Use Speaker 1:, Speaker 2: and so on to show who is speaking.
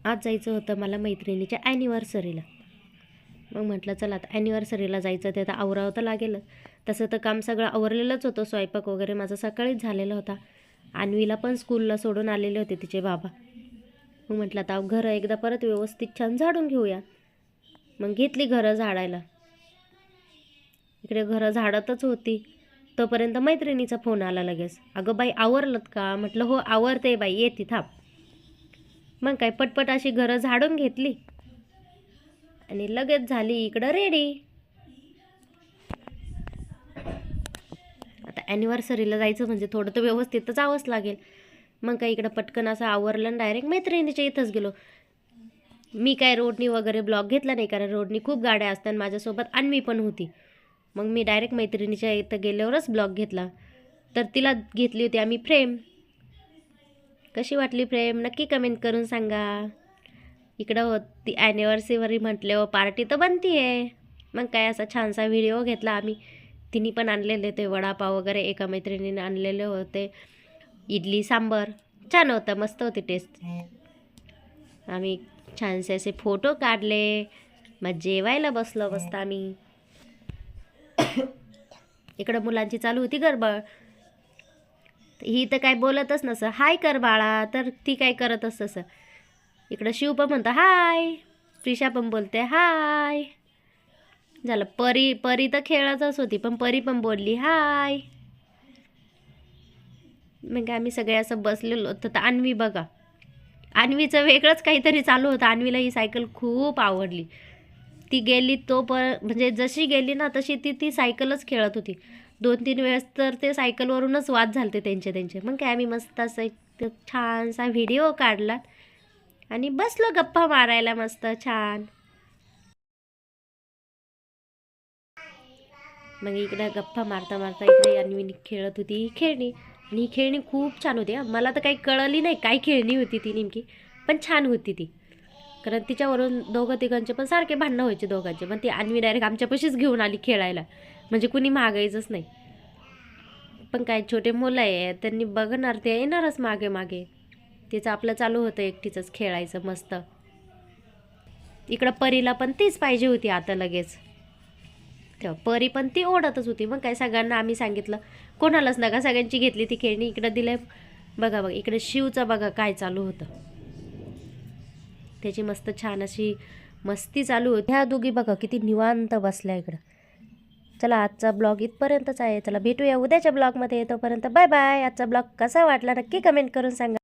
Speaker 1: आज जायचं होतं मला मैत्रिणीच्या ॲनिव्हर्सरीला. मग म्हटलं चला आता ॲनिव्हर्सरीला जायचं ते आता आवरावं तर लागेल. तसं तर काम सगळं आवरलेलंच होतं, स्वयंपाक वगैरे माझा सकाळीच झालेला होता. अन्वीला पण स्कूलला सोडून आलेले होते तिचे बाबा. मग म्हटलं आता घरं एकदा परत व्यवस्थित छान झाडून घेऊया. मग घेतली घरं झाडायला. इकडे घरं झाडतच होती तोपर्यंत मैत्रिणीचा फोन आला लगेच. अगं बाई आवरलत का? म्हटलं हो आवरते बाई, येते थांब. मग काय पटपट अशी घरं झाडून घेतली आणि लगेच झाली इकडं रेडी. आता ॲनिव्हर्सरीला जायचं म्हणजे थोडं तर व्यवस्थित तर जावंच लागेल. मग काय इकडं पटकन असं आवरलं आणि डायरेक्ट मैत्रिणीच्या इथंच गेलो. मी काय रोडनी वगैरे ब्लॉग घेतला नाही, कारण रोडनी खूप गाड्या असतात. माझ्यासोबत अन्वी पण होती. मग मी डायरेक्ट मैत्रिणीच्या इथं गेल्यावरच ब्लॉग घेतला. तर तिला घेतली होती आम्ही फ्रेम. कशी वाटली फ्रेम नक्की कमेंट करून सांगा. इकडं होती ॲनिव्हर्सरी म्हटल्यावर पार्टी तर बनती आहे. मग काय असा छानसा व्हिडिओ घेतला आम्ही. तिने पण आणलेले ते वडापाव वगैरे, एका मैत्रिणीने आणलेले होते, इडली सांबर छान होतं, मस्त होती टेस्ट. आम्ही छानसे असे फोटो काढले. मग जेवायला बसलो मस्त आम्ही. इकडं मुलांची चालू होती गडबड. ही तर काय बोलतच नसं, हाय कर बाळा, तर ती काय करतच तसं. इकडं शिव पण म्हणतं हाय, प्रिशा पण बोलते हाय. झालं. परी तर खेळतच होती, पण परी पण बोलली हाय. मग आम्ही सगळे असं बसलेलो होतो. तर अन्वी बघा, अन्वीचं वेगळंच काहीतरी चालू होतं. अन्वीला ही सायकल खूप आवडली. ती गेली म्हणजे जशी गेली ना तशी ती सायकलच खेळत होती. 2-3 वेळेस तर ते सायकलवरूनच वाद झालते त्यांचे. मग काय आम्ही मस्त असं एक छानसा व्हिडिओ काढला आणि बसलो गप्पा मारायला मस्त छान. मग इकडे गप्पा मारता मारता इकडे अन्वी खेळत होती ही खेळणी. आणि ही खेळणी खूप छान होती. मला तर काही कळली नाही काय खेळणी होती ती नेमकी, पण छान होती ती. कारण तिच्यावरून दोघं तिघांचे पण सारखे भांडणं व्हायचे दोघांचे. पण ती अन्वी डायरेक्ट आमच्यापाशीच घेऊन आली खेळायला, म्हणजे कुणी मागायचंच नाही. पण काय छोटे मुलं आहे, त्यांनी बघणार ते येणारच मागे मागे. तिचं आपलं चालू होतं एकटीचंच खेळायचं मस्त. इकडं परीला पण तीच पाहिजे होती आता लगेच. तेव्हा परी पण ती ओढतच होती. मग काय सगळ्यांना आम्ही सांगितलं कोणालाच नका, सगळ्यांची घेतली ती खेळणी. इकडं दिले बघा इकडे शिवचं बघा काय चालू होतं. त्याची मस्त छान अशी मस्ती चालू होती. ह्या दोघी बघा किती निवांत बसल्या इकडं. चला आजचा ब्लॉग इथपर्यंतच आहे. चला भेटूया उद्याच्या ब्लॉगमध्ये. तोपर्यंत बाय बाय. आजचा ब्लॉग कसा वाटला नक्की कमेंट करून सांगा.